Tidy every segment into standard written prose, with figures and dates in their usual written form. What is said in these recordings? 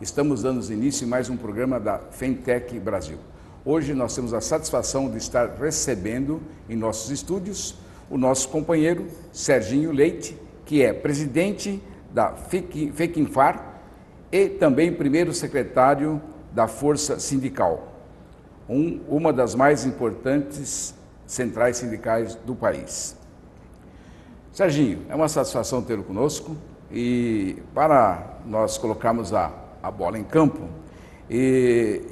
estamos dando início em mais um programa da Fentec Brasil. Hoje nós temos a satisfação de estar recebendo em nossos estúdios o nosso companheiro Serginho Leite, que é presidente da FECINFAR e também primeiro secretário da Força Sindical, uma das mais importantes centrais sindicais do país. Serginho, é uma satisfação tê-lo conosco e para nós colocarmos a bola em campo,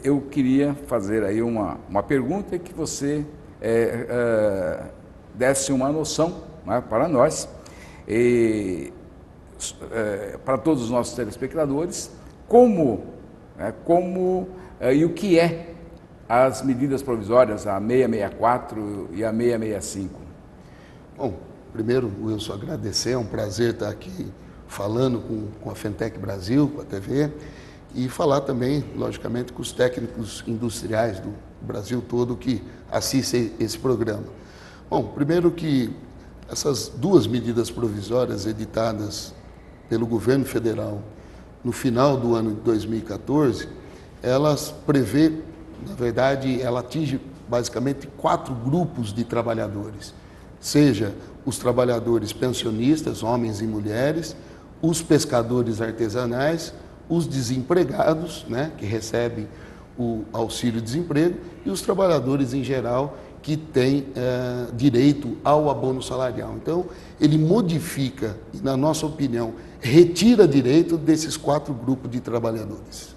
eu queria fazer aí uma pergunta que você desse uma noção, né, para nós, para todos os nossos telespectadores, e o que é as medidas provisórias, a 664 e a 665. Bom, primeiro, Wilson, agradecer, é um prazer estar aqui falando com a Fentec Brasil, com a TV, e falar também, logicamente, com os técnicos industriais do Brasil todo que assistem esse programa. Bom, primeiro que essas duas medidas provisórias editadas pelo governo federal no final do ano de 2014, elas prevê, na verdade, ela atinge basicamente 4 grupos de trabalhadores, seja os trabalhadores pensionistas, homens e mulheres, os pescadores artesanais, os desempregados, né, que recebem o auxílio-desemprego, e os trabalhadores em geral que têm direito ao abono salarial. Então, ele modifica e, na nossa opinião, retira direito desses 4 grupos de trabalhadores.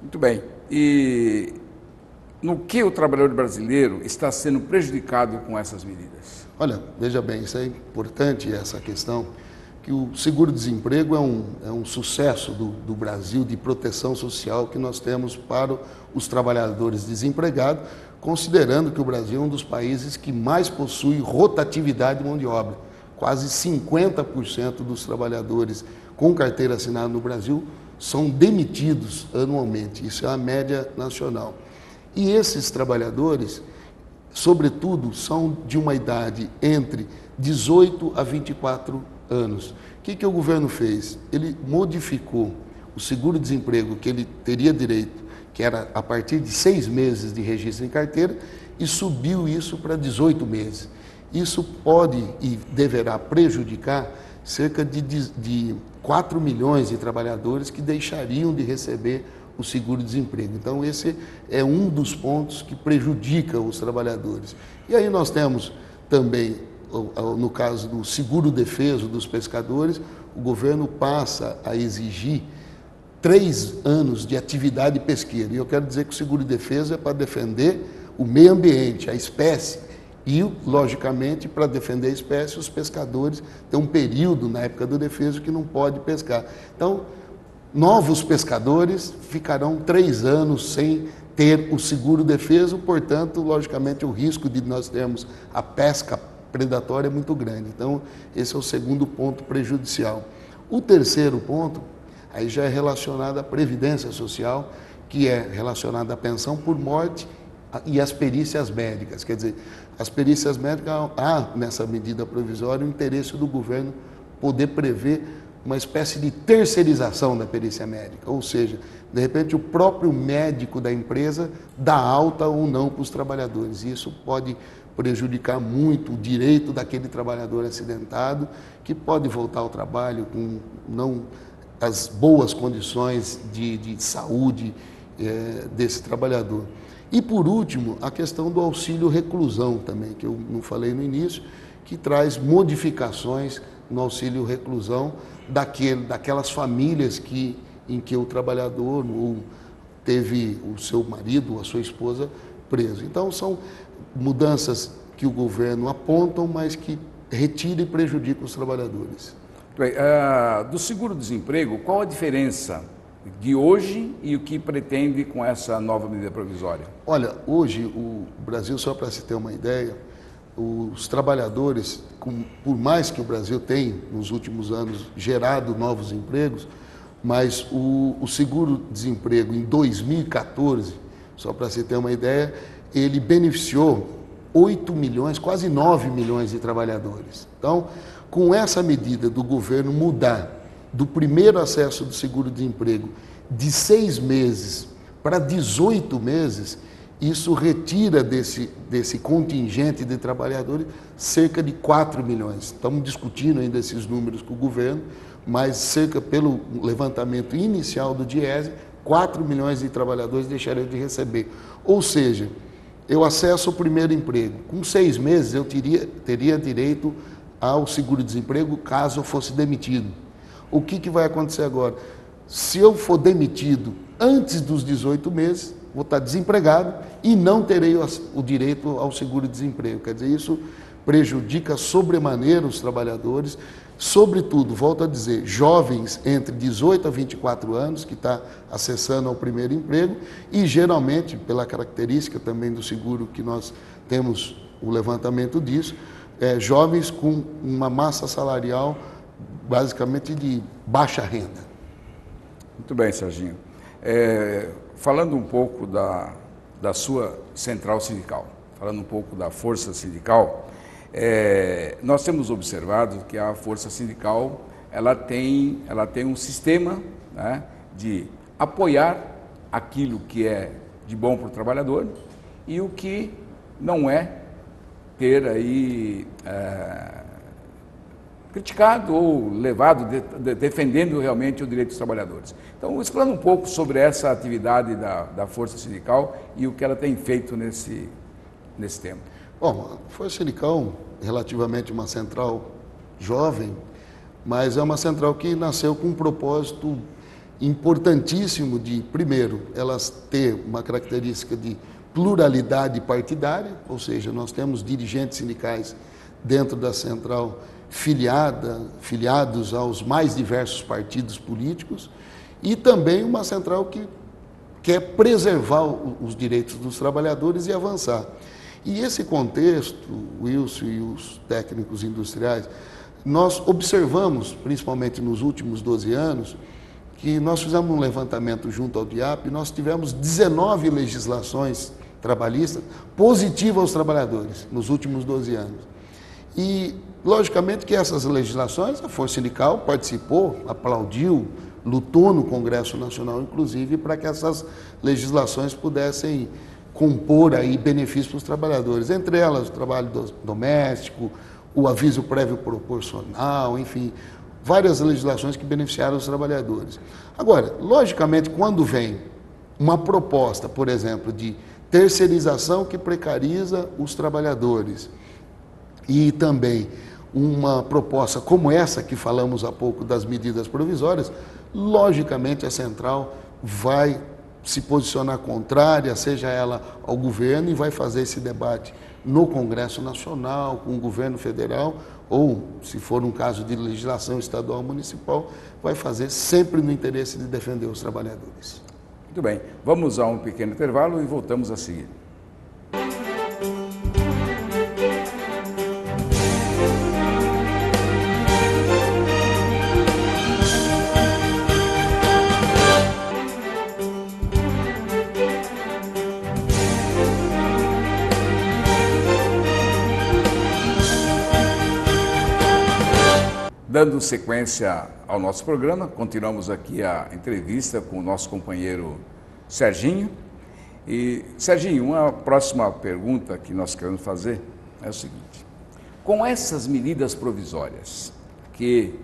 Muito bem. E no que o trabalhador brasileiro está sendo prejudicado com essas medidas? Olha, veja bem, isso é importante, essa questão, que o seguro-desemprego é um sucesso do Brasil de proteção social que nós temos para os trabalhadores desempregados, considerando que o Brasil é um dos países que mais possui rotatividade de mão de obra. Quase 50% dos trabalhadores com carteira assinada no Brasil são demitidos anualmente, isso é a média nacional. E esses trabalhadores, sobretudo, são de uma idade entre 18 a 24 anos. O que o governo fez? Ele modificou o seguro-desemprego que ele teria direito, que era a partir de 6 meses de registro em carteira, e subiu isso para 18 meses. Isso pode e deverá prejudicar cerca de 4 milhões de trabalhadores que deixariam de receber o seguro-desemprego. Então, esse é um dos pontos que prejudica os trabalhadores. E aí nós temos também, no caso do seguro-defeso dos pescadores, o governo passa a exigir 3 anos de atividade pesqueira. E eu quero dizer que o seguro-defesa é para defender o meio ambiente, a espécie. E, logicamente, para defender a espécie, os pescadores têm um período na época do defeso que não pode pescar. Então, novos pescadores ficarão 3 anos sem ter o seguro-defeso, portanto, logicamente, o risco de nós termos a pesca predatória é muito grande. Então, esse é o segundo ponto prejudicial. O terceiro ponto, aí já é relacionado à Previdência Social, que é relacionada à pensão por morte e às perícias médicas. Quer dizer, as perícias médicas, há nessa medida provisória o interesse do governo poder prever uma espécie de terceirização da perícia médica, ou seja, de repente o próprio médico da empresa dá alta ou não para os trabalhadores. Isso pode prejudicar muito o direito daquele trabalhador acidentado, que pode voltar ao trabalho com não as boas condições de saúde desse trabalhador. E, por último, a questão do auxílio reclusão também, que eu não falei no início, que traz modificações no auxílio reclusão daquelas famílias em que o trabalhador teve o seu marido ou a sua esposa preso. Então, são mudanças que o governo apontam, mas que retira e prejudica os trabalhadores. Bem, do seguro-desemprego, qual a diferença de hoje e o que pretende com essa nova medida provisória? Olha, hoje o Brasil, só para se ter uma ideia, os trabalhadores, por mais que o Brasil tenha, nos últimos anos, gerado novos empregos, mas o seguro-desemprego em 2014, só para se ter uma ideia, ele beneficiou 8 milhões, quase 9 milhões de trabalhadores. Então, com essa medida do governo mudar do primeiro acesso do seguro-desemprego de 6 meses para 18 meses, isso retira desse contingente de trabalhadores cerca de 4 milhões. Estamos discutindo ainda esses números com o governo, mas cerca, pelo levantamento inicial do Diese, 4 milhões de trabalhadores deixariam de receber. Ou seja, eu acesso o primeiro emprego. Com 6 meses eu teria direito ao seguro-desemprego caso eu fosse demitido. O que vai acontecer agora? Se eu for demitido antes dos 18 meses, vou estar desempregado e não terei o direito ao seguro-desemprego. Quer dizer, isso prejudica sobremaneira os trabalhadores, sobretudo, volto a dizer, jovens entre 18 a 24 anos, que está acessando ao primeiro emprego, e geralmente, pela característica também do seguro que nós temos o levantamento disso, jovens com uma massa salarial basicamente de baixa renda. Muito bem, Serginho. Falando um pouco da sua central sindical, falando um pouco da força sindical, nós temos observado que a força sindical ela tem um sistema, né, de apoiar aquilo que é de bom para o trabalhador e o que não é ter aí criticado ou levado, defendendo realmente o direito dos trabalhadores. Então, explana um pouco sobre essa atividade da Força Sindical e o que ela tem feito nesse tempo. Bom, a Força Sindical, relativamente uma central jovem, mas é uma central que nasceu com um propósito importantíssimo de, primeiro, elas ter uma característica de pluralidade partidária, ou seja, nós temos dirigentes sindicais dentro da central filiados aos mais diversos partidos políticos, e também uma central que quer preservar os direitos dos trabalhadores e avançar. E esse contexto, o Wilson e os técnicos industriais, nós observamos, principalmente nos últimos 12 anos, que nós fizemos um levantamento junto ao DIAP e nós tivemos 19 legislações trabalhistas positivas aos trabalhadores nos últimos 12 anos. E, logicamente, que essas legislações, a Força Sindical participou, aplaudiu, lutou no Congresso Nacional, inclusive, para que essas legislações pudessem compor aí benefícios para os trabalhadores, entre elas o trabalho doméstico, o aviso prévio proporcional, enfim, várias legislações que beneficiaram os trabalhadores. Agora, logicamente, quando vem uma proposta, por exemplo, de terceirização que precariza os trabalhadores e também uma proposta como essa que falamos há pouco das medidas provisórias, logicamente a central vai se posicionar contrária, seja ela ao governo, e vai fazer esse debate no Congresso Nacional, com o governo federal, ou, se for um caso de legislação estadual ou municipal, vai fazer sempre no interesse de defender os trabalhadores. Muito bem, vamos a um pequeno intervalo e voltamos a seguir. Dando sequência ao nosso programa, continuamos aqui a entrevista com o nosso companheiro Serginho. E, Serginho, uma próxima pergunta que nós queremos fazer é o seguinte: com essas medidas provisórias que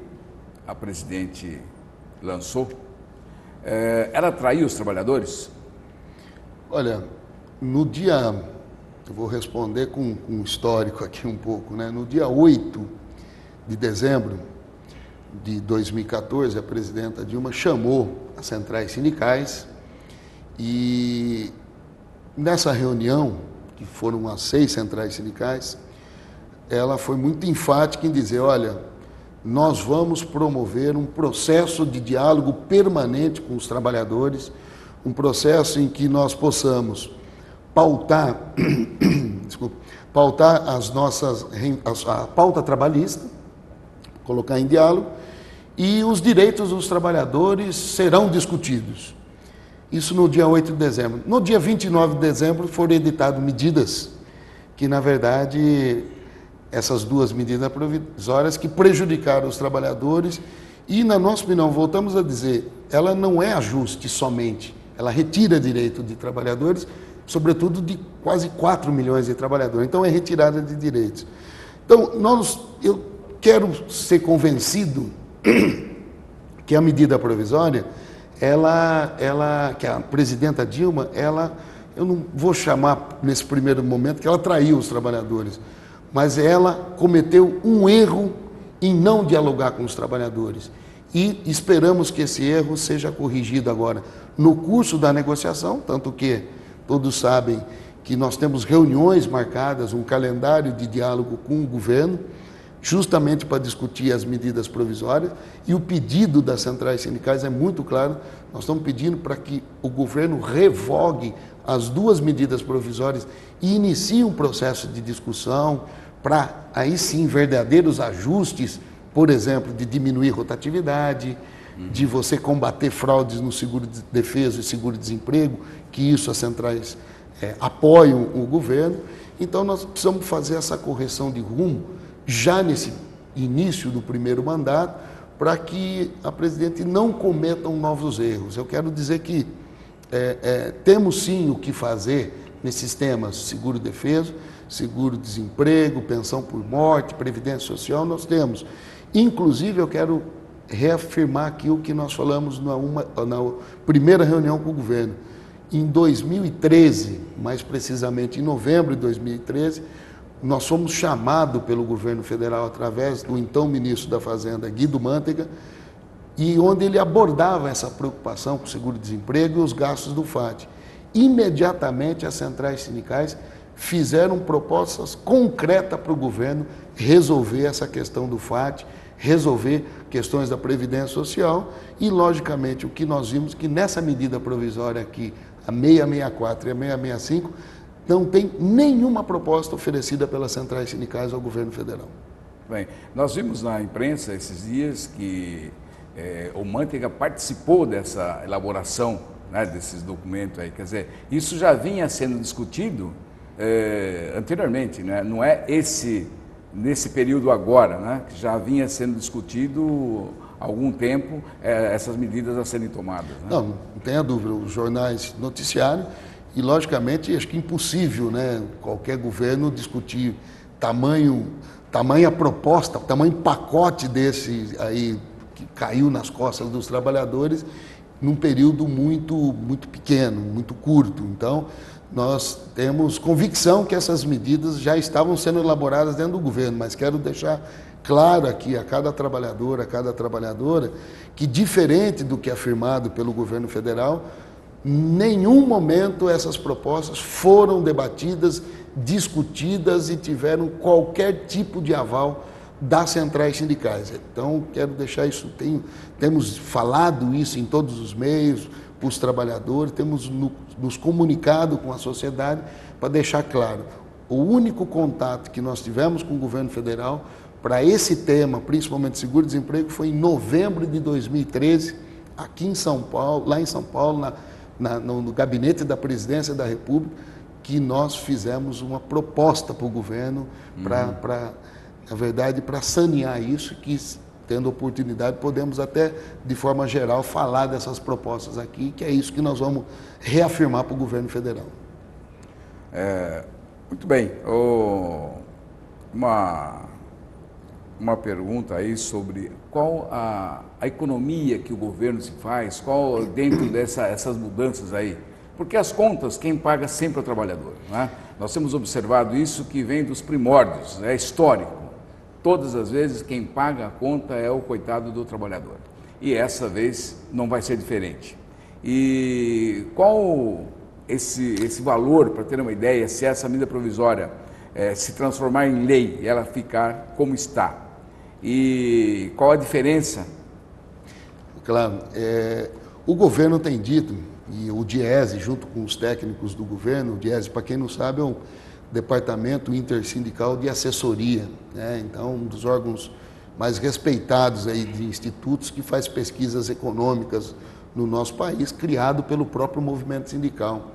a presidente lançou, ela atraiu os trabalhadores? Olha, eu vou responder com um histórico aqui um pouco, né? No dia 8 de dezembro de 2014, a presidenta Dilma chamou as centrais sindicais e nessa reunião, que foram as 6 centrais sindicais, ela foi muito enfática em dizer: olha, nós vamos promover um processo de diálogo permanente com os trabalhadores, um processo em que nós possamos pautar, pautar a pauta trabalhista, colocar em diálogo, e os direitos dos trabalhadores serão discutidos. Isso no dia 8 de dezembro. No dia 29 de dezembro foram editadas medidas que, na verdade, essas 2 medidas provisórias que prejudicaram os trabalhadores E, na nossa opinião, voltamos a dizer, ela não é ajuste somente, ela retira direito de trabalhadores, sobretudo de quase 4 milhões de trabalhadores. Então, é retirada de direitos. Então, eu quero ser convencido que a medida provisória, que a presidenta Dilma, eu não vou chamar nesse primeiro momento que ela traiu os trabalhadores, mas ela cometeu um erro em não dialogar com os trabalhadores. E esperamos que esse erro seja corrigido agora no curso da negociação, tanto que todos sabem que nós temos reuniões marcadas, um calendário de diálogo com o governo, justamente para discutir as medidas provisórias, e o pedido das centrais sindicais é muito claro, nós estamos pedindo para que o governo revogue as 2 medidas provisórias e inicie um processo de discussão para, aí sim, verdadeiros ajustes, por exemplo, de diminuir rotatividade, de você combater fraudes no seguro-defesa e seguro-desemprego, que isso as centrais apoiam o governo. Então, nós precisamos fazer essa correção de rumo já nesse início do primeiro mandato, para que a presidente não cometa novos erros. Eu quero dizer que temos sim o que fazer nesses temas: seguro-defesa, seguro-desemprego, pensão por morte, previdência social, nós temos. Inclusive, eu quero reafirmar aqui o que nós falamos na primeira reunião com o governo. Em 2013, mais precisamente em novembro de 2013, nós fomos chamados pelo governo federal, através do então ministro da Fazenda, Guido Mantega, e onde ele abordava essa preocupação com o seguro-desemprego e os gastos do FAT. Imediatamente, as centrais sindicais fizeram propostas concretas para o governo resolver essa questão do FAT, resolver questões da Previdência Social e, logicamente, o que nós vimos que nessa medida provisória aqui, a 664 e a 665, não tem nenhuma proposta oferecida pelas centrais sindicais ao governo federal. Bem, nós vimos na imprensa esses dias que o Mantega participou dessa elaboração, né, desses documentos aí. Quer dizer, isso já vinha sendo discutido anteriormente, né? Não é nesse período agora, né, que já vinha sendo discutido há algum tempo essas medidas a serem tomadas. Né? Não tenha dúvida, os jornais noticiaram e, logicamente, acho que é impossível, né, qualquer governo discutir tamanha proposta, tamanho pacote desse aí que caiu nas costas dos trabalhadores num período muito pequeno, muito curto. Então, nós temos convicção que essas medidas já estavam sendo elaboradas dentro do governo, mas quero deixar claro aqui a cada trabalhador, a cada trabalhadora, que diferente do que é afirmado pelo governo federal, em nenhum momento essas propostas foram debatidas, discutidas e tiveram qualquer tipo de aval das centrais sindicais. Então, quero deixar isso, temos falado isso em todos os meios, para os trabalhadores, temos nos comunicado com a sociedade para deixar claro, o único contato que nós tivemos com o governo federal para esse tema, principalmente seguro-desemprego, foi em novembro de 2013, aqui em São Paulo, lá em São Paulo, no gabinete da Presidência da República, que nós fizemos uma proposta para o governo na verdade, para sanear isso, que tendo oportunidade, podemos até, de forma geral, falar dessas propostas aqui, que é isso que nós vamos reafirmar para o governo federal. Muito bem. Uma pergunta aí sobre qual a economia que o governo se faz, qual dentro dessas mudanças aí. Porque as contas, quem paga sempre é o trabalhador, né? Nós temos observado isso que vem dos primórdios, é histórico. Todas as vezes quem paga a conta é o coitado do trabalhador. E essa vez não vai ser diferente. E qual esse valor, para ter uma ideia, se essa medida provisória se transformar em lei e ela ficar como está? E qual a diferença? Claro, o governo tem dito, e o DIEESE, junto com os técnicos do governo, o DIEESE, para quem não sabe, é um Departamento Intersindical de Assessoria, né? Então, um dos órgãos mais respeitados aí de institutos que faz pesquisas econômicas no nosso país, criado pelo próprio movimento sindical.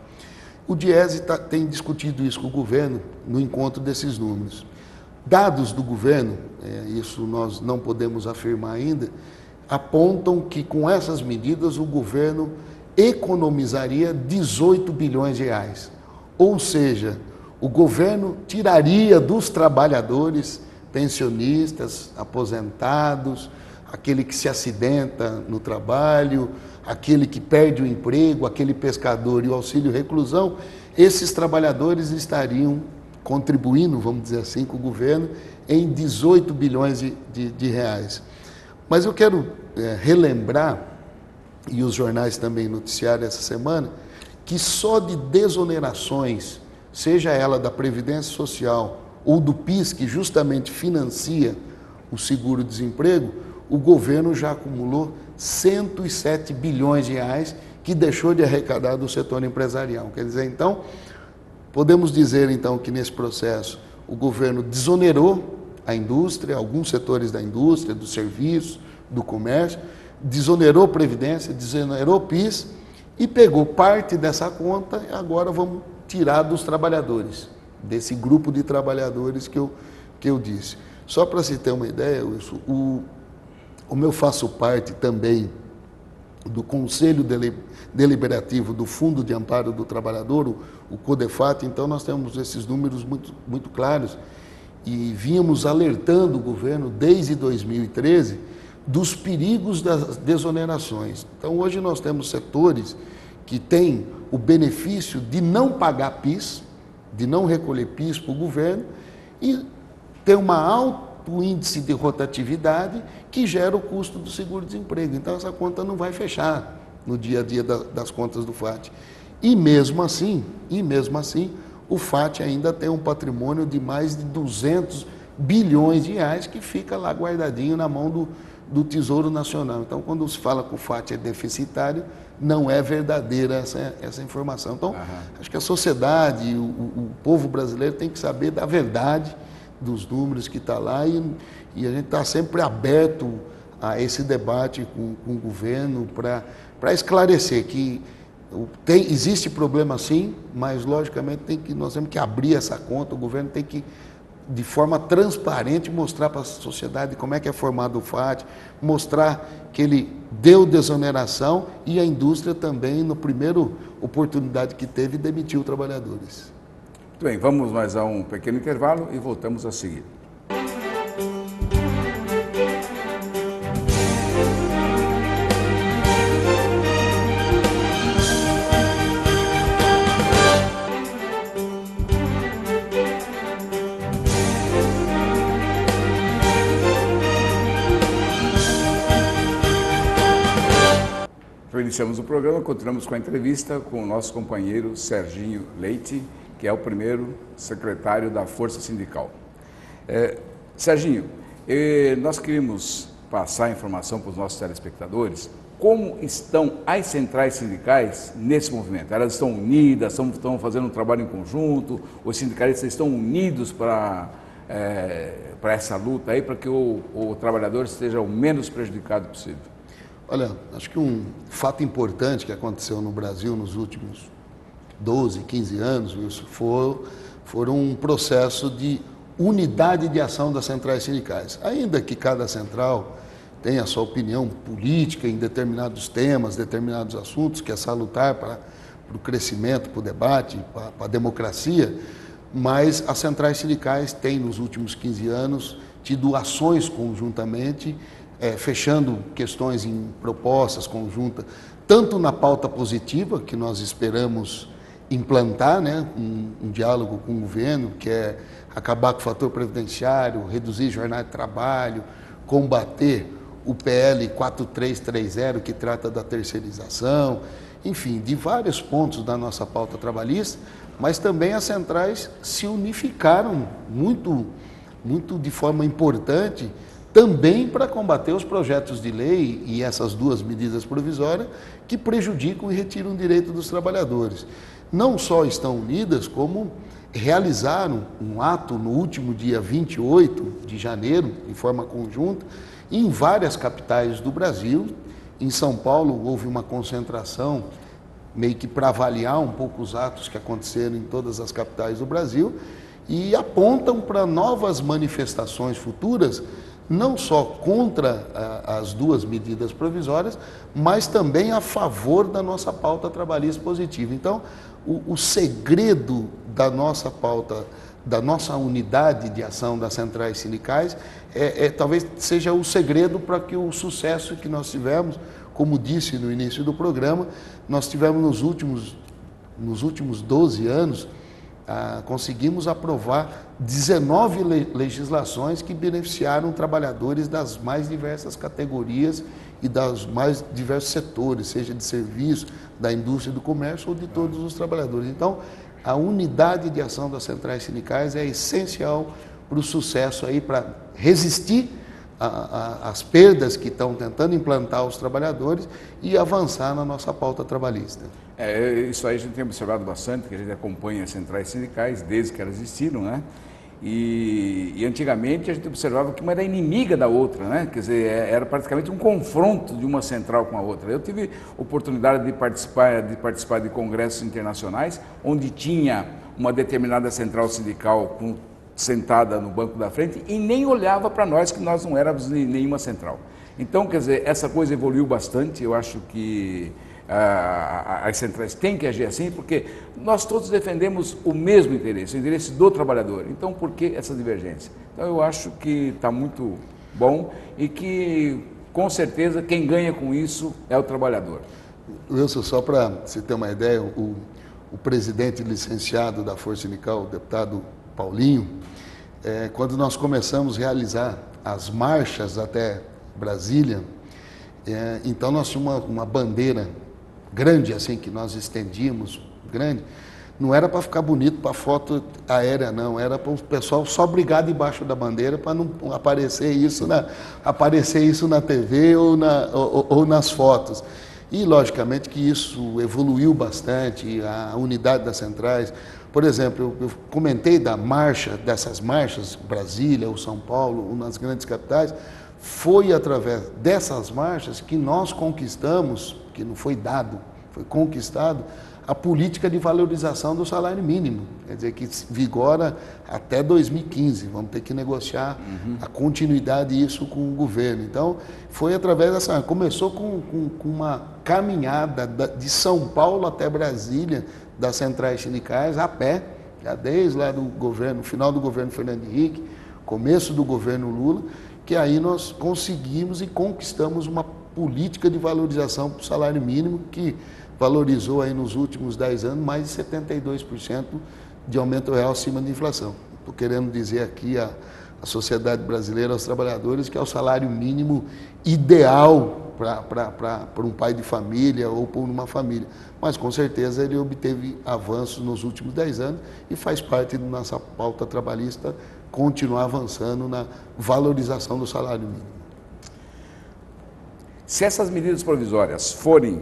O DIEESE tem discutido isso com o governo no encontro desses números. Dados do governo, isso nós não podemos afirmar ainda, apontam que com essas medidas o governo economizaria 18 bilhões de reais. Ou seja, o governo tiraria dos trabalhadores, pensionistas, aposentados, aquele que se acidenta no trabalho, aquele que perde o emprego, aquele pescador e o auxílio reclusão, esses trabalhadores estariam contribuindo, vamos dizer assim, com o governo em 18 bilhões de reais. Mas eu quero relembrar, e os jornais também noticiaram essa semana, que só de desonerações, seja ela da Previdência Social ou do PIS, que justamente financia o seguro-desemprego, o governo já acumulou 107 bilhões de reais que deixou de arrecadar do setor empresarial. Quer dizer, então, podemos dizer então que nesse processo o governo desonerou a indústria, alguns setores da indústria, do serviço, do comércio, desonerou Previdência, desonerou PIS e pegou parte dessa conta e agora vamos tirar dos trabalhadores, desse grupo de trabalhadores que eu disse. Só para se ter uma ideia, Wilson, como eu faço parte também do Conselho Deliberativo do Fundo de Amparo do Trabalhador, o CODEFAT, então nós temos esses números muito claros e vínhamos alertando o governo desde 2013 dos perigos das desonerações. Então hoje nós temos setores que têm o benefício de não pagar PIS, de não recolher PIS para o governo e ter um alto índice de rotatividade que gera o custo do seguro-desemprego. Então essa conta não vai fechar no dia a dia das contas do FAT. E mesmo assim, o FAT ainda tem um patrimônio de mais de 200 bilhões de reais que fica lá guardadinho na mão do Tesouro Nacional. Então, quando se fala que o FAT é deficitário, não é verdadeira essa informação. Então, acho que a sociedade, o povo brasileiro tem que saber da verdade dos números que está lá e a gente está sempre aberto a esse debate com o governo para esclarecer que existe problema sim, mas logicamente nós temos que abrir essa conta, o governo tem que, de forma transparente, mostrar para a sociedade como é que é formado o FAT, mostrar que ele deu desoneração e a indústria também, na primeira oportunidade que teve, demitiu trabalhadores. Muito bem, vamos mais a um pequeno intervalo e voltamos a seguir. Iniciamos o programa, continuamos com a entrevista com o nosso companheiro Serginho Leite, que é o primeiro secretário da Força Sindical. Serginho, nós queríamos passar a informação para os nossos telespectadores como estão as centrais sindicais nesse movimento. Elas estão unidas, estão fazendo um trabalho em conjunto, os sindicalistas estão unidos para essa luta aí, para que o trabalhador esteja o menos prejudicado possível. Olha, acho que um fato importante que aconteceu no Brasil nos últimos 12, 15 anos, Wilson, foram um processo de unidade de ação das centrais sindicais. Ainda que cada central tenha a sua opinião política em determinados temas, determinados assuntos, que é salutar para o crescimento, para o debate, para a democracia, mas as centrais sindicais têm, nos últimos 15 anos, tido ações conjuntamente, fechando questões em propostas conjuntas, tanto na pauta positiva, que nós esperamos implantar, né, um diálogo com o governo, que é acabar com o fator previdenciário, reduzir jornada de trabalho, combater o PL 4330, que trata da terceirização, enfim, de vários pontos da nossa pauta trabalhista, mas também as centrais se unificaram muito de forma importante, também para combater os projetos de lei e essas duas medidas provisórias que prejudicam e retiram o direito dos trabalhadores. Não só estão unidas, como realizaram um ato no último dia 28 de janeiro, de forma conjunta, em várias capitais do Brasil. Em São Paulo houve uma concentração meio que para avaliar um pouco os atos que aconteceram em todas as capitais do Brasil e apontam para novas manifestações futuras não só contra as duas medidas provisórias, mas também a favor da nossa pauta trabalhista positiva. Então, o segredo da nossa pauta, da nossa unidade de ação das centrais sindicais, talvez seja o segredo para que o sucesso que nós tivemos, como disse no início do programa, nós tivemos nos últimos 12 anos, conseguimos aprovar 19 legislações que beneficiaram trabalhadores das mais diversas categorias e dos mais diversos setores, seja de serviço, da indústria e do comércio ou de todos os trabalhadores. Então, a unidade de ação das centrais sindicais é essencial para o sucesso aí, para resistir às perdas que estão tentando implantar os trabalhadores e avançar na nossa pauta trabalhista. Isso aí a gente tem observado bastante, que a gente acompanha as centrais sindicais desde que elas existiram, né? E antigamente a gente observava que uma era inimiga da outra, né? Quer dizer, era praticamente um confronto de uma central com a outra. Eu tive oportunidade de participar de congressos internacionais, onde tinha uma determinada central sindical sentada no banco da frente e nem olhava para nós, que nós não éramos nenhuma central. Então, quer dizer, essa coisa evoluiu bastante. Eu acho que as centrais têm que agir assim, porque nós todos defendemos o mesmo interesse, o interesse do trabalhador. Então, por que essa divergência? Então, eu acho que está muito bom e que, com certeza, quem ganha com isso é o trabalhador. Wilson, só para você ter uma ideia, o presidente licenciado da Força Sindical, o deputado Paulinho, quando nós começamos a realizar as marchas até Brasília, então nós tínhamos uma bandeira grande assim, que nós estendíamos, grande, não era para ficar bonito para foto aérea, não, era para o pessoal só brigar debaixo da bandeira para não aparecer isso na TV ou nas fotos. E, logicamente, que isso evoluiu bastante, a unidade das centrais. Por exemplo, eu comentei dessas marchas, Brasília ou São Paulo, ou nas grandes capitais, foi através dessas marchas que nós conquistamos, que não foi dado, foi conquistado, a política de valorização do salário mínimo, quer dizer, que vigora até 2015, vamos ter que negociar a continuidade disso com o governo. Então, foi através dessa, começou com uma caminhada de São Paulo até Brasília, das centrais sindicais, a pé, já desde lá do governo, final do governo Fernando Henrique, começo do governo Lula, que aí nós conseguimos e conquistamos uma política de valorização para o salário mínimo, que valorizou aí nos últimos 10 anos mais de 72% de aumento real acima da inflação. Estou querendo dizer aqui à sociedade brasileira, aos trabalhadores, que é o salário mínimo ideal para um pai de família ou para uma família. Mas, com certeza, ele obteve avanços nos últimos 10 anos e faz parte da nossa pauta trabalhista continuar avançando na valorização do salário mínimo. Se essas medidas provisórias forem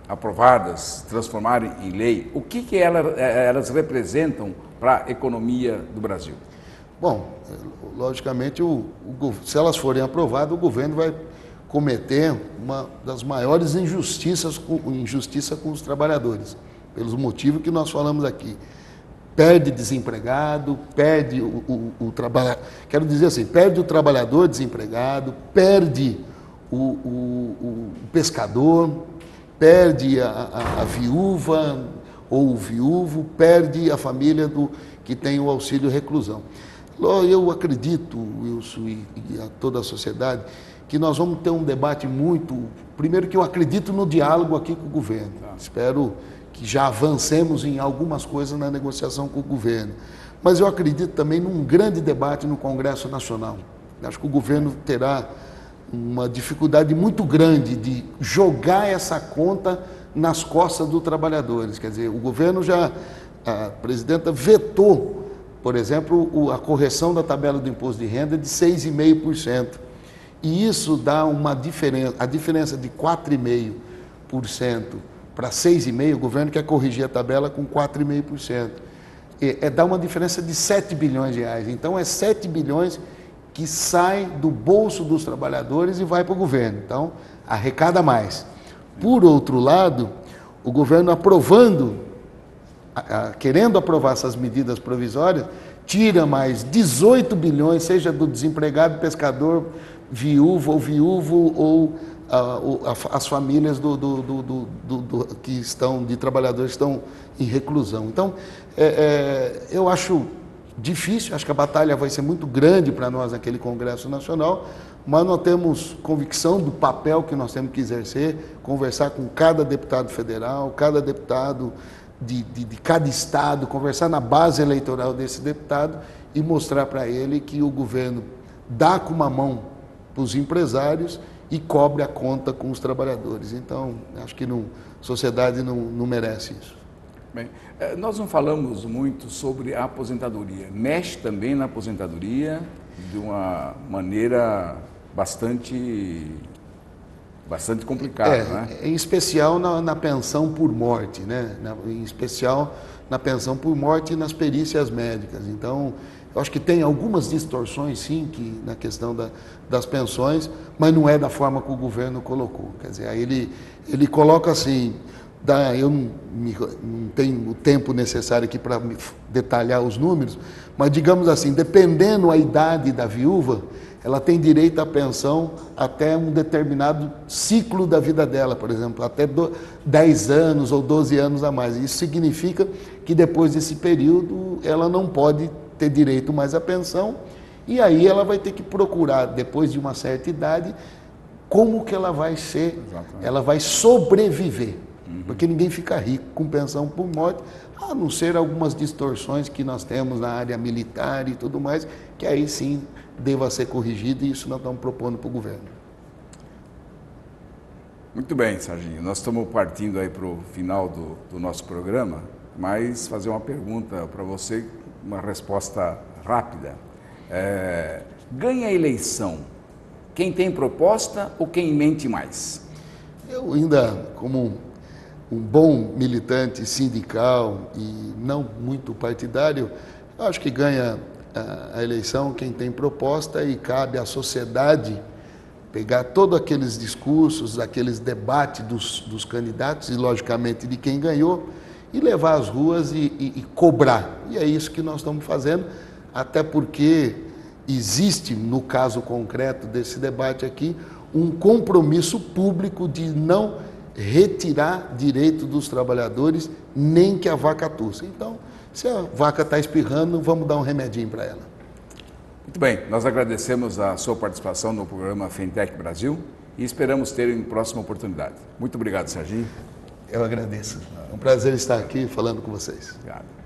aprovadas, transformarem em lei, o que elas representam para a economia do Brasil? Bom, logicamente, se elas forem aprovadas, o governo vai cometer uma das maiores injustiça com os trabalhadores, pelos motivos que nós falamos aqui. Perde desempregado, perde o trabalhador, quero dizer assim, perde o trabalhador desempregado, perde o pescador, perde a viúva ou o viúvo, perde a família que tem o auxílio reclusão. Eu acredito, Wilson, e a toda a sociedade, que nós vamos ter um debate primeiro que eu acredito no diálogo aqui com o governo. Espero que já avancemos em algumas coisas na negociação com o governo. Mas eu acredito também num grande debate no Congresso Nacional. Acho que o governo terá uma dificuldade muito grande de jogar essa conta nas costas dos trabalhadores. Quer dizer, o governo a presidenta vetou, por exemplo, a correção da tabela do imposto de renda de 6,5%. E isso dá a diferença de 4,5% para 6,5%, o governo quer corrigir a tabela com 4,5%. Dá uma diferença de 7 bilhões de reais. Então, é 7 bilhões que sai do bolso dos trabalhadores e vai para o governo. Então, arrecada mais. Por outro lado, o governo querendo aprovar essas medidas provisórias, tira mais 18 bilhões, seja do desempregado, pescador, viúvo ou as famílias que estão, de trabalhadores que estão em reclusão. Então, eu acho difícil, acho que a batalha vai ser muito grande para nós naquele Congresso Nacional, mas nós temos convicção do papel que nós temos que exercer, conversar com cada deputado federal, cada deputado de cada estado, conversar na base eleitoral desse deputado e mostrar para ele que o governo dá com uma mão para os empresários e cobre a conta com os trabalhadores. Então, acho que a sociedade não merece isso. Bem, nós não falamos muito sobre a aposentadoria. Mexe também na aposentadoria de uma maneira bastante complicada, né? Em especial na pensão por morte, né? Em especial na pensão por morte e nas perícias médicas. Então, eu acho que tem algumas distorções, sim, na questão das pensões, mas não é da forma que o governo colocou. Quer dizer, aí ele coloca assim, eu não tenho o tempo necessário aqui para detalhar os números, mas digamos assim, dependendo a idade da viúva, ela tem direito à pensão até um determinado ciclo da vida dela, por exemplo, até 10 anos ou 12 anos a mais. Isso significa que depois desse período ela não pode ter direito mais à pensão, e aí ela vai ter que procurar, depois de uma certa idade, como que ela vai ser, exatamente, ela vai sobreviver, porque ninguém fica rico com pensão por morte, a não ser algumas distorções que nós temos na área militar e tudo mais, que aí sim deva ser corrigido, e isso nós estamos propondo para o governo. Muito bem, Serginho, nós estamos partindo aí para o final do nosso programa, mas fazer uma pergunta para você, uma resposta rápida. Ganha a eleição quem tem proposta ou quem mente mais? Eu ainda, como um bom militante sindical e não muito partidário, acho que ganha a eleição quem tem proposta, e cabe à sociedade pegar todos aqueles discursos, aqueles debates dos candidatos e, logicamente, de quem ganhou, e levar às ruas e cobrar. E é isso que nós estamos fazendo, até porque existe, no caso concreto desse debate aqui, um compromisso público de não retirar direito dos trabalhadores, nem que a vaca tussa. Então, se a vaca está espirrando, vamos dar um remedinho para ela. Muito bem, nós agradecemos a sua participação no programa Fintech Brasil e esperamos ter em próxima oportunidade. Muito obrigado, Serginho. Eu agradeço. É um prazer estar aqui falando com vocês. Obrigado.